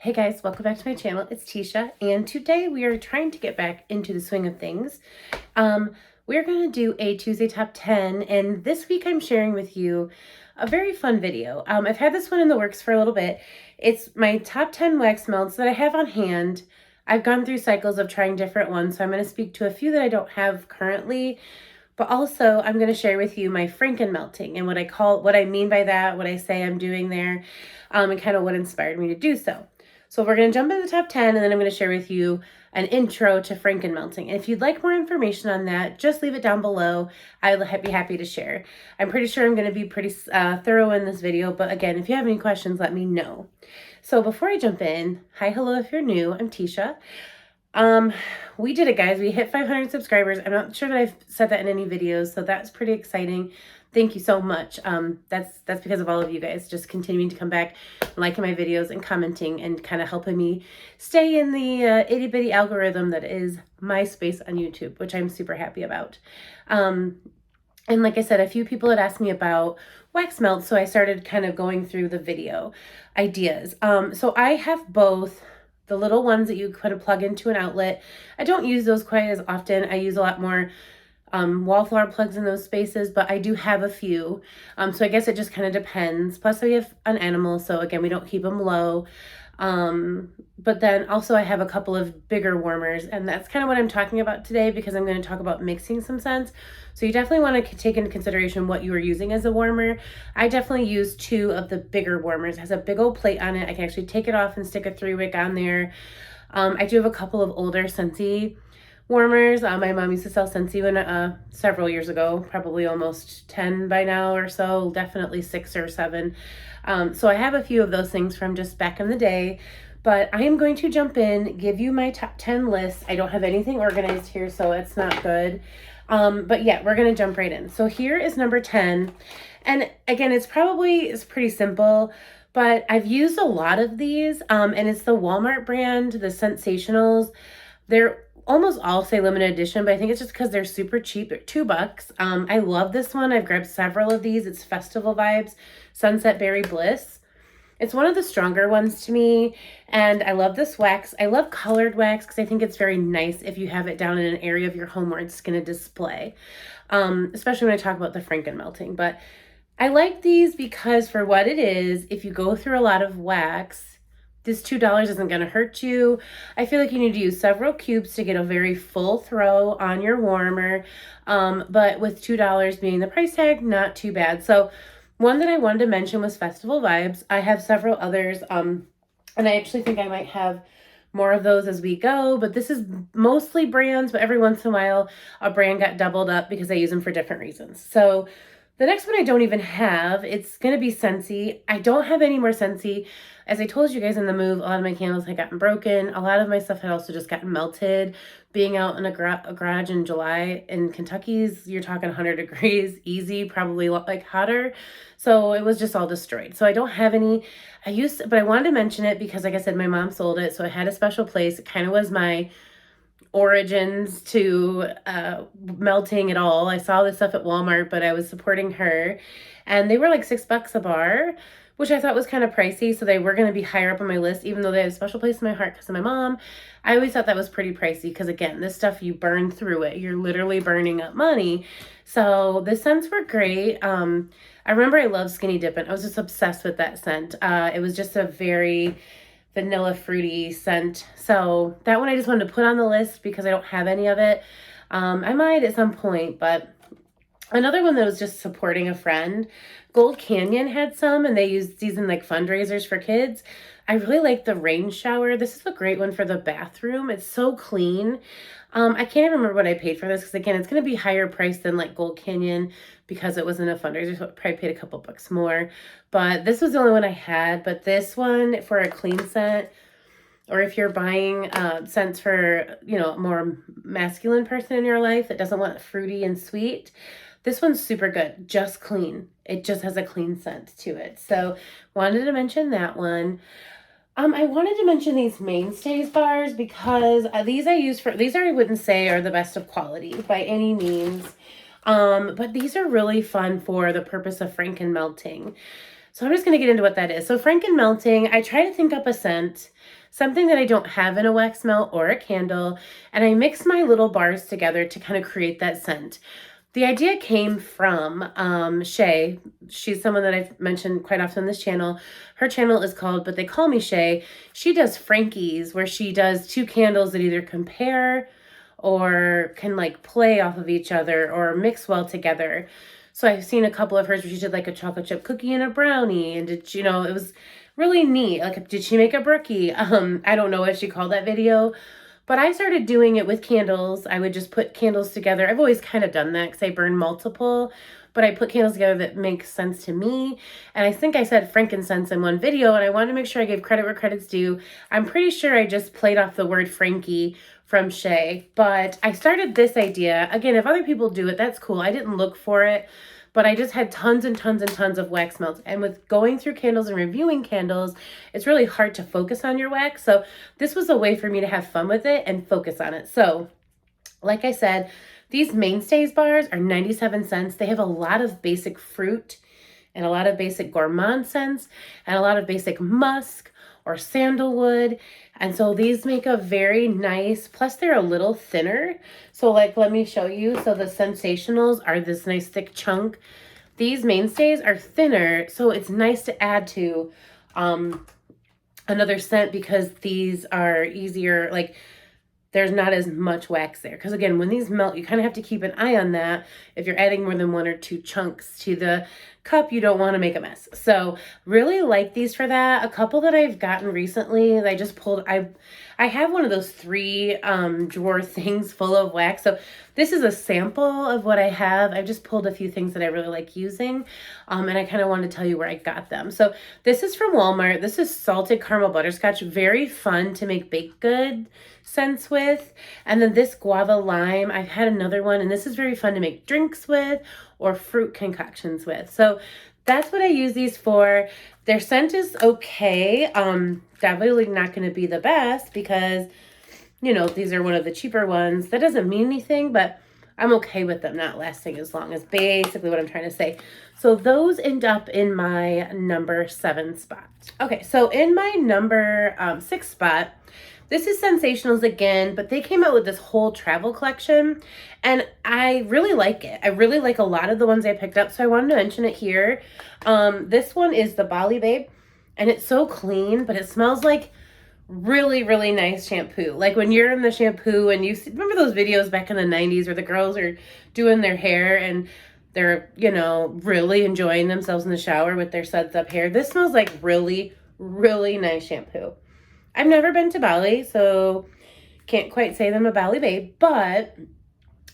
Hey guys, welcome back to my channel. It's Teesha, and today we are trying to get back into the swing of things. We're going to do a Tuesday top 10, and this week I'm sharing with you a very fun video. I've had this one in the works for a little bit. It's my top 10 wax melts that I have on hand. I've gone through cycles of trying different ones, so I'm going to speak to a few that I don't have currently. But also, I'm going to share with you my Frankenmelting and what I mean by that, what I say I'm doing there, and kind of what inspired me to do so. So we're going to jump into the top 10, and then I'm going to share with you an intro to Frankenmelting. And if you'd like more information on that, just leave it down below. I'll be happy to share. I'm pretty sure I'm going to be pretty thorough in this video, but again, if you have any questions, let me know. So before I jump in, hi, hello, if you're new, I'm Teesha. We did it, guys. We hit 500 subscribers. I'm not sure that I've said that in any videos, so that's pretty exciting. Thank you so much. That's because of all of you guys just continuing to come back, liking my videos and commenting and kind of helping me stay in the itty bitty algorithm that is my space on YouTube, which I'm super happy about. And like I said, a few people had asked me about wax melts, so I started kind of going through the video ideas. So I have both the little ones that you kind of plug into an outlet. I don't use those quite as often. I use a lot more wallflower plugs in those spaces, but I do have a few. So I guess it just kind of depends. Plus we have an animal, so again, we don't keep them low. But then also I have a couple of bigger warmers, and that's kind of what I'm talking about today because I'm going to talk about mixing some scents. So you definitely want to take into consideration what you are using as a warmer. I definitely use 2 of the bigger warmers. It has a big old plate on it. I can actually take it off and stick a 3-wick on there. I do have a couple of older Scentsy warmers. My mom used to sell Scentsy when, several years ago, probably almost 10 by now or so, definitely 6 or 7. So I have a few of those things from just back in the day, but I am going to jump in, give you my top 10 list. I don't have anything organized here, so it's not good. But yeah, we're going to jump right in. So here is number 10. And again, it's pretty simple, but I've used a lot of these, and it's the Walmart brand, the Sensationals. They're almost all say limited edition, but I think it's just because they're super cheap. They're $2. I love this one. I've grabbed several of these. It's Festival Vibes Sunset Berry Bliss. It's one of the stronger ones to me, and I love this wax. I love colored wax because I think it's very nice if you have it down in an area of your home where it's going to display, especially when I talk about the Frankenmelting. But I like these because for what it is, if you go through a lot of wax, this $2 isn't going to hurt you. I feel like you need to use several cubes to get a very full throw on your warmer. But with $2 being the price tag, not too bad. So one that I wanted to mention was Festival Vibes. I have several others, and I actually think I might have more of those as we go, but this is mostly brands, but every once in a while a brand got doubled up because I use them for different reasons. So the next one I don't even have, it's going to be Scentsy. I don't have any more Scentsy. As I told you guys in the move, a lot of my candles had gotten broken. A lot of my stuff had also just gotten melted. Being out in a garage in July in Kentucky's, you're talking 100 degrees, easy, probably like hotter. So it was just all destroyed. So I don't have any. But I wanted to mention it because, like I said, my mom sold it. So it had a special place. It kind of was my origins to melting it all. I saw this stuff at Walmart, but I was supporting her, and they were like $6 a bar, which I thought was kind of pricey. So they were going to be higher up on my list, even though they have a special place in my heart because of my mom. I always thought that was pretty pricey because, again, this stuff, you burn through it. You're literally burning up money. So the scents were great. I remember I loved Skinny Dippin'. I was just obsessed with that scent. It was just a very vanilla fruity scent. So that one I just wanted to put on the list because I don't have any of it. I might at some point, but another one that was just supporting a friend, Gold Canyon had some, and they used these in like fundraisers for kids. I really like the rain shower. This is a great one for the bathroom. It's so clean. I can't remember what I paid for this because, again, it's going to be higher priced than like Gold Canyon because it was in a fundraiser, so I probably paid a couple bucks more. But this was the only one I had. But this one for a clean scent, or if you're buying scents for, a more masculine person in your life that doesn't want fruity and sweet, this one's super good, just clean. It just has a clean scent to it. So wanted to mention that one. I wanted to mention these Mainstays bars because these I wouldn't say are the best of quality by any means. But these are really fun for the purpose of Frankenmelting. So I'm just going to get into what that is. So Frankenmelting, I try to think up a scent, something that I don't have in a wax melt or a candle, and I mix my little bars together to kind of create that scent. The idea came from Shay. She's someone that I've mentioned quite often on this channel. Her channel is called But They Call Me Shay. She does Frankies, where she does 2 candles that either compare or can like play off of each other or mix well together. So I've seen a couple of hers where she did like a chocolate chip cookie and a brownie, and it was really neat. Like, did she make a brookie? I don't know what she called that video, but I started doing it with candles. I would just put candles together. I've always kind of done that because I burn multiple, but I put candles together that make sense to me. And I think I said frankincense in one video, and I wanted to make sure I gave credit where credit's due. I'm pretty sure I just played off the word Frankie from Shay, but I started this idea. Again, if other people do it, that's cool. I didn't look for it, but I just had tons and tons and tons of wax melts. And with going through candles and reviewing candles, it's really hard to focus on your wax. So this was a way for me to have fun with it and focus on it. So like I said, these mainstays bars are 97 cents. They have a lot of basic fruit and a lot of basic gourmand scents and a lot of basic musk or sandalwood. And so these make a very nice, plus they're a little thinner. So like, let me show you. So the sensationals are this nice thick chunk. These mainstays are thinner. So it's nice to add to another scent because these are easier, like there's not as much wax there. Because again, when these melt, you kind of have to keep an eye on that. If you're adding more than 1 or 2 chunks to the cup, you don't want to make a mess. So really like these for that. A couple that I've gotten recently, I just pulled, I have one of those 3 drawer things full of wax. So this is a sample of what I have. I just pulled a few things that I really like using. And I kind of want to tell you where I got them. So this is from Walmart. This is salted caramel butterscotch. Very fun to make baked good scents with. And then this guava lime, I've had another one, and this is very fun to make drinks with or fruit concoctions with. So that's what I use these for. Their scent is okay. Definitely not going to be the best because, these are one of the cheaper ones. That doesn't mean anything, but I'm okay with them not lasting as long, is basically what I'm trying to say. So those end up in my number 7 spot. Okay, so in my number 6 spot, this is Sensationals again, but they came out with this whole travel collection, and I really like it. I really like a lot of the ones I picked up, so I wanted to mention it here. This one is the Bali Babe, and it's so clean, but it smells like really, really nice shampoo. Like when you're in the shampoo and you see, remember those videos back in the 90s where the girls are doing their hair and they're, really enjoying themselves in the shower with their suds up hair. This smells like really, really nice shampoo. I've never been to Bali, so can't quite say them a Bali babe, but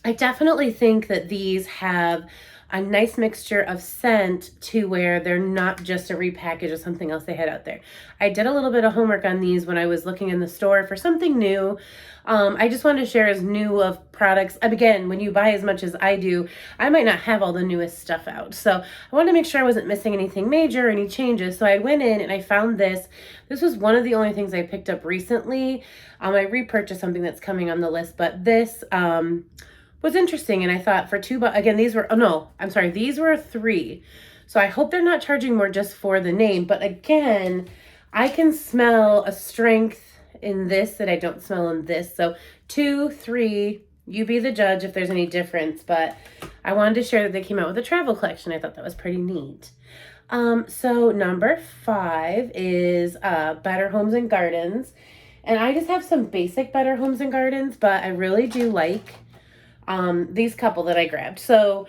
I definitely think that these have a nice mixture of scent to where they're not just a repackage of something else they had out there. I did a little bit of homework on these when I was looking in the store for something new. I just wanted to share as new of products. Again, when you buy as much as I do, I might not have all the newest stuff out. So I wanted to make sure I wasn't missing anything major, any changes. So I went in and I found this. This was one of the only things I picked up recently. I repurchased something that's coming on the list, but this was interesting, and I thought for $2, again, these were, oh no, I'm sorry, these were 3. So I hope they're not charging more just for the name, but again, I can smell a strength in this that I don't smell in this. So 2, 3, you be the judge if there's any difference, but I wanted to share that they came out with a travel collection. I thought that was pretty neat. So number 5 is Better Homes and Gardens, and I just have some basic Better Homes and Gardens, but I really do like these couple that I grabbed. So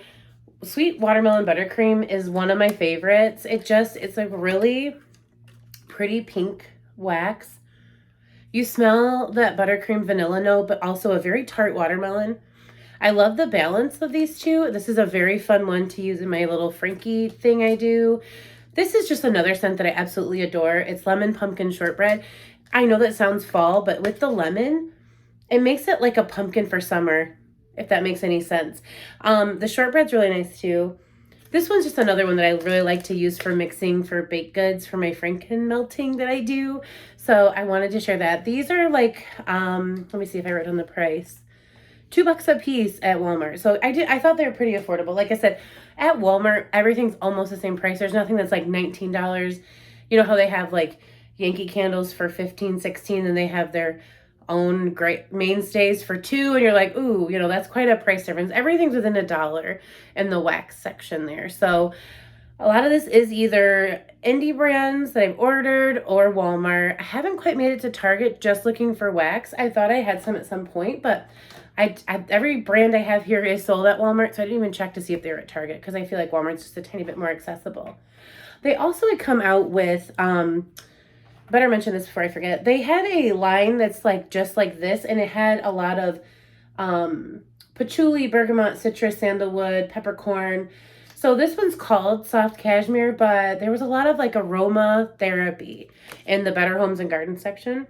Sweet Watermelon Buttercream is one of my favorites. It's a really pretty pink wax. You smell that buttercream vanilla note, but also a very tart watermelon. I love the balance of these two. This is a very fun one to use in my little Frankie thing I do. This is just another scent that I absolutely adore. It's Lemon Pumpkin Shortbread. I know that sounds fall, but with the lemon, it makes it like a pumpkin for summer, if that makes any sense. The shortbread's really nice too. This one's just another one that I really like to use for mixing for baked goods for my Frankenmelting that I do. So I wanted to share that. These are like, let me see if I wrote on the price. $2 a piece at Walmart. So I thought they were pretty affordable. Like I said, at Walmart, everything's almost the same price. There's nothing that's like $19. You know how they have like Yankee candles for 15, 16, and they have their own great mainstays for $2, and you're like, ooh, you know, that's quite a price difference. Everything's within $1 in the wax section there. So a lot of this is either indie brands that I've ordered or Walmart. I haven't quite made it to Target just looking for wax. I thought I had some at some point, but every brand I have here is sold at Walmart, so I didn't even check to see if they were at Target because I feel like Walmart's just a tiny bit more accessible. They also had come out with, better mention this before I forget, they had a line that's like just like this, and it had a lot of patchouli, bergamot, citrus, sandalwood, peppercorn. So this one's called Soft Cashmere, but there was a lot of like aroma therapy in the Better Homes and Garden section.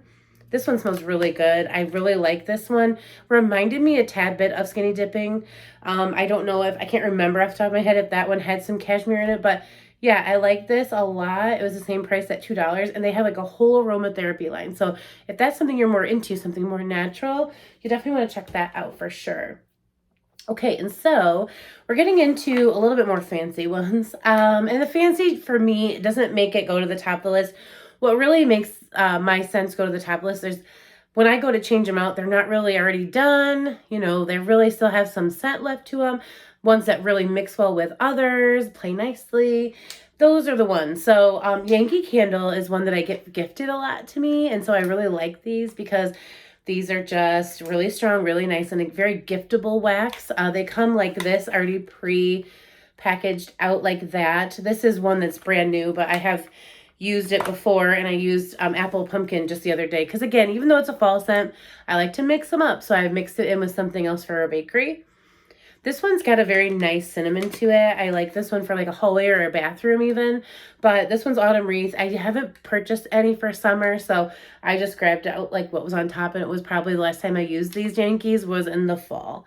This one smells really good. I really like this one. Reminded me a tad bit of Skinny Dipping. I don't know I can't remember off the top of my head if that one had some cashmere in it, but yeah, I like this a lot. It was the same price at $2, and they have like a whole aromatherapy line. So if that's something you're more into, something more natural, you definitely want to check that out for sure. Okay, and so we're getting into a little bit more fancy ones. And the fancy, for me, doesn't make it go to the top of the list. What really makes my scents go to the top list is when I go to change them out, they're not really already done. You know, they really still have some scent left to them. Ones that really mix well with others, play nicely. Those are the ones. So Yankee Candle is one that I get gifted a lot to me. And so I really like these because these are just really strong, really nice, and a very giftable wax. They come like this, already pre-packaged out like that. This is one that's brand new, but I have used it before, and I used apple pumpkin just the other day. Because again, even though it's a fall scent, I like to mix them up. So I mixed it in with something else for a bakery. This one's got a very nice cinnamon to it. I like this one for like a hallway or a bathroom even. But this one's Autumn Wreath. I haven't purchased any for summer, so I just grabbed out like what was on top, and it was probably the last time I used these Yankees was in the fall.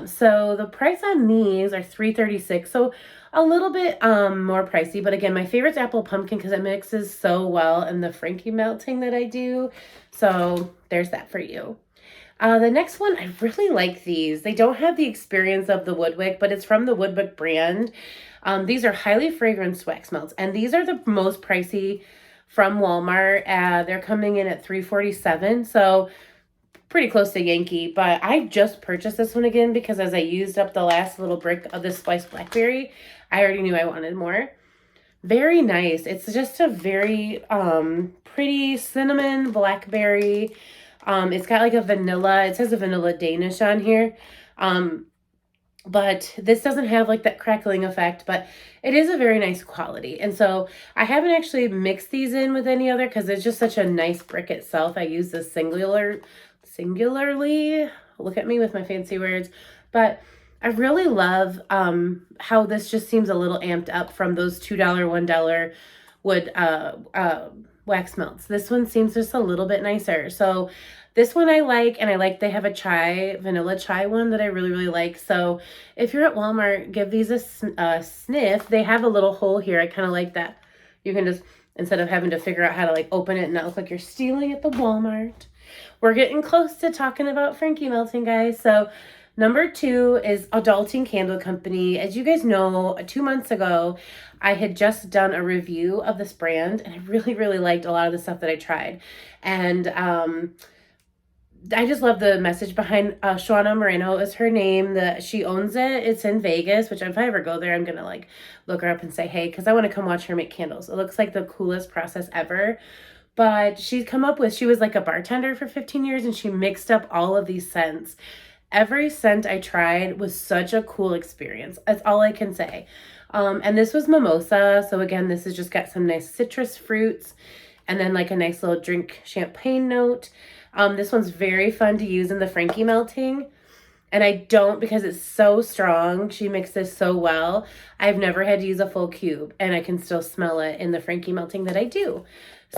So the price on these are $3.36, so a little bit more pricey. But again, my favorite's apple pumpkin because it mixes so well in the Frankenmelting that I do. So there's that for you. The next one, I really like these. They don't have the experience of the Woodwick, but it's from the Woodwick brand. These are highly fragranced wax melts, and these are the most pricey from Walmart. They're coming in at $3.47, so pretty close to Yankee. But I just purchased this one again because as I used up the last little brick of this spiced blackberry, I already knew I wanted more. Very nice. It's just a very pretty cinnamon blackberry. It's got like a vanilla, it says a vanilla Danish on here. But this doesn't have like that crackling effect, but it is a very nice quality. And so I haven't actually mixed these in with any other because it's just such a nice brick itself. I use this singularly, look at me with my fancy words, but I really love how this just seems a little amped up from those $2, $1 wood wax melts. This one seems just a little bit nicer. So this one I like, and I like they have a vanilla chai one that I really, really like. So if you're at Walmart, give these a sniff. They have a little hole here. I kind of like that. You can just, instead of having to figure out how to like open it and not look like you're stealing at the Walmart. We're getting close to talking about Frankenmelting, guys. So number 2 is Adulting Candle Company. As you guys know, 2 months ago, I had just done a review of this brand, and I really, really liked a lot of the stuff that I tried. And I just love the message behind Shauna Moreno is her name. She owns it. It's in Vegas, which if I ever go there, I'm going to like look her up and say, hey, because I want to come watch her make candles. It looks like the coolest process ever. But she was like a bartender for 15 years, and she mixed up all of these scents. Every scent I tried was such a cool experience. That's all I can say. And this was mimosa. So again, this has just got some nice citrus fruits and then like a nice little drink champagne note. This one's very fun to use in the Frankenmelting. And I don't, because it's so strong, she mixes so well, I've never had to use a full cube, and I can still smell it in the Frankenmelting that I do.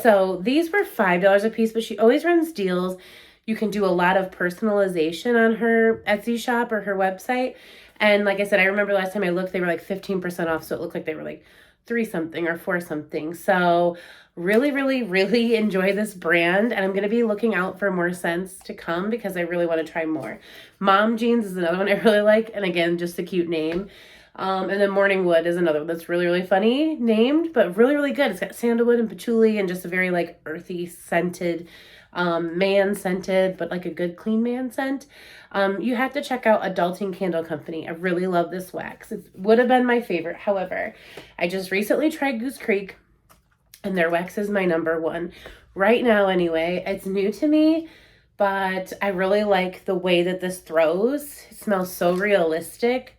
So these were $5 a piece, but she always runs deals. You can do a lot of personalization on her Etsy shop or her website. And like I said, I remember last time I looked, they were like 15% off, so it looked like they were like 3 something or 4 something. So really, really, really enjoy this brand, and I'm going to be looking out for more scents to come because I really want to try more. Mom Jeans is another one I really like, and again, just a cute name. And then Morning Wood is another one that's really, really funny named, but really, really good. It's got sandalwood and patchouli and just a very like earthy scented, man scented, but like a good clean man scent. You have to check out Adulting Candle Company. I really love this wax. It would have been my favorite. However, I just recently tried Goose Creek, and their wax is my number one right now anyway. It's new to me, but I really like the way that this throws. It smells so realistic.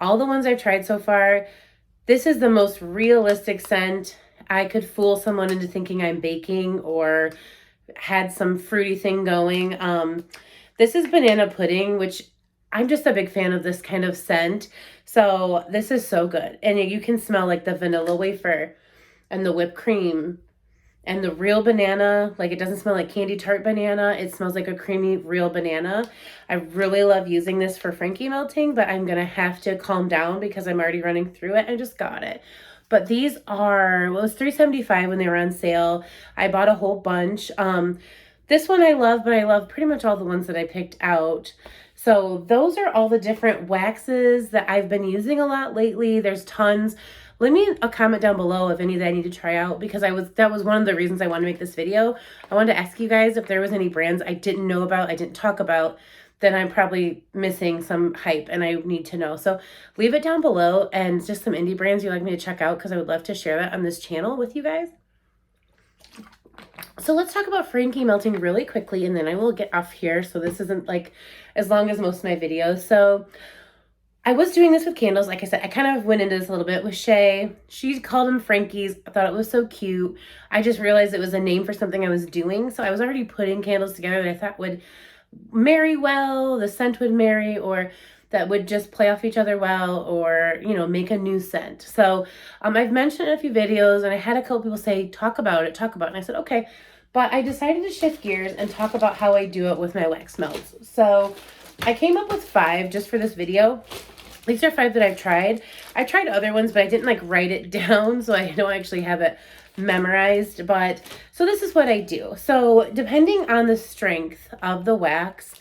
All the ones I've tried so far, this is the most realistic scent. I could fool someone into thinking I'm baking or had some fruity thing going. This is banana pudding, which I'm just a big fan of this kind of scent. So this is so good. And you can smell like the vanilla wafer and the whipped cream and the real banana. Like, it doesn't smell like candy tart banana. It smells like a creamy real banana. I really love using this for Frankie melting, but I'm gonna have to calm down because I'm already running through it. I just got it. But these are, well, it was $3.75 when they were on sale. I bought a whole bunch. This one I love, but I love pretty much all the ones that I picked out. So those are all the different waxes that I've been using a lot lately. There's tons. Leave me a comment down below if any that I need to try out, because that was one of the reasons I wanted to make this video. I wanted to ask you guys if there was any brands I didn't know about, I didn't talk about, then I'm probably missing some hype and I need to know. So leave it down below, and just some indie brands you'd like me to check out, because I would love to share that on this channel with you guys. So let's talk about Frankie melting really quickly, and then I will get off here so this isn't like as long as most of my videos. So I was doing this with candles. Like I said, I kind of went into this a little bit with Shay. She called them Frankies. I thought it was so cute. I just realized it was a name for something I was doing. So I was already putting candles together that I thought would marry well, the scent would marry, or that would just play off each other well, or, you know, make a new scent. So I've mentioned in a few videos, and I had a couple people say, talk about it. And I said, okay. But I decided to shift gears and talk about how I do it with my wax melts. So I came up with 5 just for this video. These are 5 that I've tried. I tried other ones, but I didn't like write it down, so I don't actually have it memorized. But so this is what I do. So depending on the strength of the wax,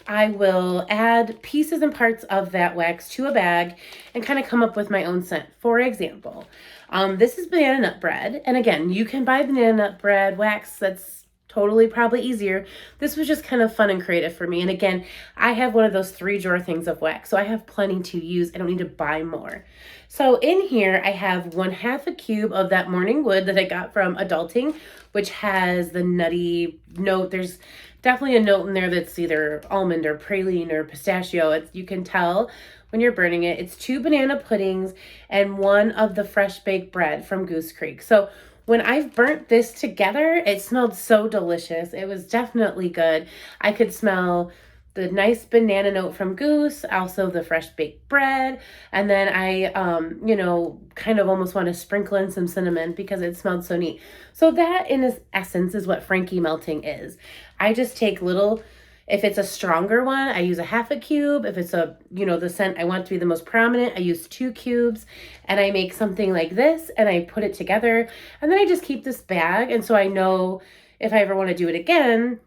I will add pieces and parts of that wax to a bag and kind of come up with my own scent. For example, this is banana nut bread. And again, you can buy banana nut bread wax. That's totally probably easier. This was just kind of fun and creative for me. And again, I have one of those 3-drawer things of wax, so I have plenty to use. I don't need to buy more. So in here, I have 1/2 a cube of that Morning Wood that I got from Adulting, which has the nutty note. There's definitely a note in there that's either almond or praline or pistachio. You can tell when you're burning it. It's 2 banana puddings and 1 of the fresh baked bread from Goose Creek. So when I've burnt this together, it smelled so delicious. It was definitely good. I could smell the nice banana note from Goose, also the fresh baked bread. And then I, you know, kind of almost want to sprinkle in some cinnamon because it smelled so neat. So that in its essence is what Frankie melting is. I just take little, if it's a stronger one, I use 1/2 a cube. If it's a, you know, the scent I want to be the most prominent, I use 2 cubes, and I make something like this and I put it together, and then I just keep this bag. And so I know if I ever want to do it again,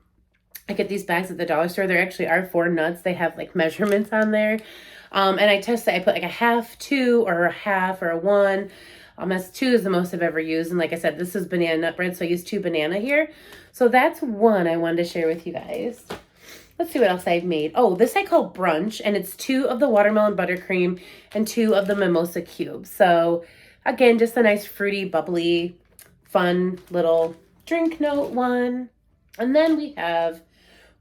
I get these bags at the dollar store. There actually are 4 nuts. They have like measurements on there. And I test it. I put like 1/2, 2, or 1/2, or a 1. That's 2 is the most I've ever used. And like I said, this is banana nut bread, so I use 2 banana here. So that's 1 I wanted to share with you guys. Let's see what else I've made. Oh, this I call brunch, and it's 2 of the watermelon buttercream and 2 of the mimosa cubes. So again, just a nice fruity, bubbly, fun little drink note one. And then we have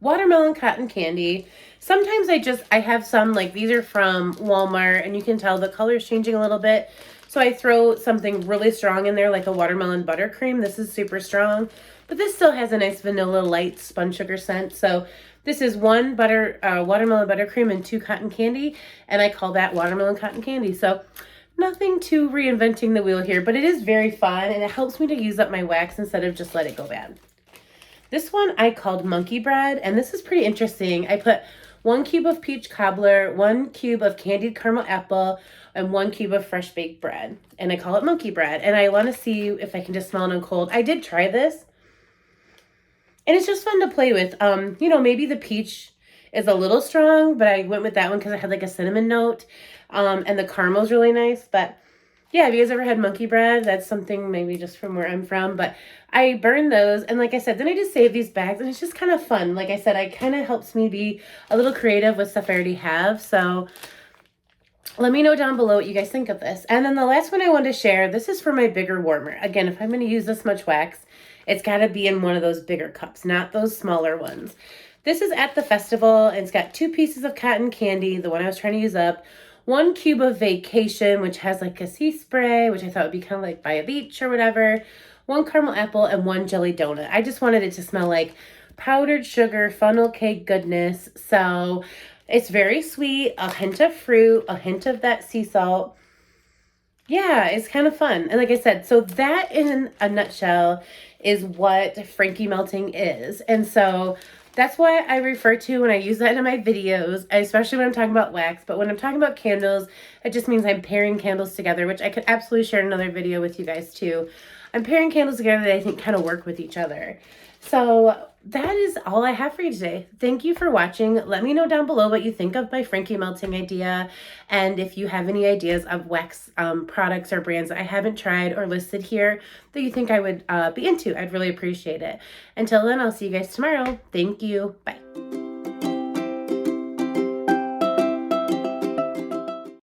watermelon cotton candy. Sometimes I have some, like these are from Walmart, and you can tell the color is changing a little bit. So I throw something really strong in there, like a watermelon buttercream. This is super strong, but this still has a nice vanilla light spun sugar scent. So this is 1 watermelon buttercream and 2 cotton candy, and I call that watermelon cotton candy. So nothing too reinventing the wheel here, but it is very fun, and it helps me to use up my wax instead of just let it go bad. This one I called monkey bread, and this is pretty interesting. I put 1 cube of peach cobbler, 1 cube of candied caramel apple, and 1 cube of fresh baked bread. And I call it monkey bread. And I want to see if I can just smell it on cold. I did try this. And it's just fun to play with. You know, maybe the peach is a little strong, but I went with that one because it had like a cinnamon note. And the caramel's really nice. But yeah, have you guys ever had monkey bread? That's something maybe just from where I'm from. But I burn those. And like I said, then I just save these bags. And it's just kind of fun. Like I said, it kind of helps me be a little creative with stuff I already have. So let me know down below what you guys think of this. And then the last one I wanted to share, this is for my bigger warmer. Again, if I'm going to use this much wax, it's got to be in one of those bigger cups, not those smaller ones. This is at the festival, and it's got 2 pieces of cotton candy, the one I was trying to use up, 1 cube of Vacation, which has like a sea spray, which I thought would be kind of like by a beach or whatever, 1 caramel apple, and 1 jelly donut. I just wanted it to smell like powdered sugar, funnel cake goodness. So it's very sweet, a hint of fruit, a hint of that sea salt. Yeah, it's kind of fun. And like I said, so that in a nutshell is what Frankenmelting is. And so that's why I refer to when I use that in my videos, especially when I'm talking about wax. But when I'm talking about candles, it just means I'm pairing candles together, which I could absolutely share in another video with you guys too. I'm pairing candles together that I think kind of work with each other. So that is all I have for you today. Thank you for watching. Let me know down below what you think of my Frankenmelting idea. And if you have any ideas of wax products or brands that I haven't tried or listed here that you think I would be into, I'd really appreciate it. Until then, I'll see you guys tomorrow. Thank you. Bye.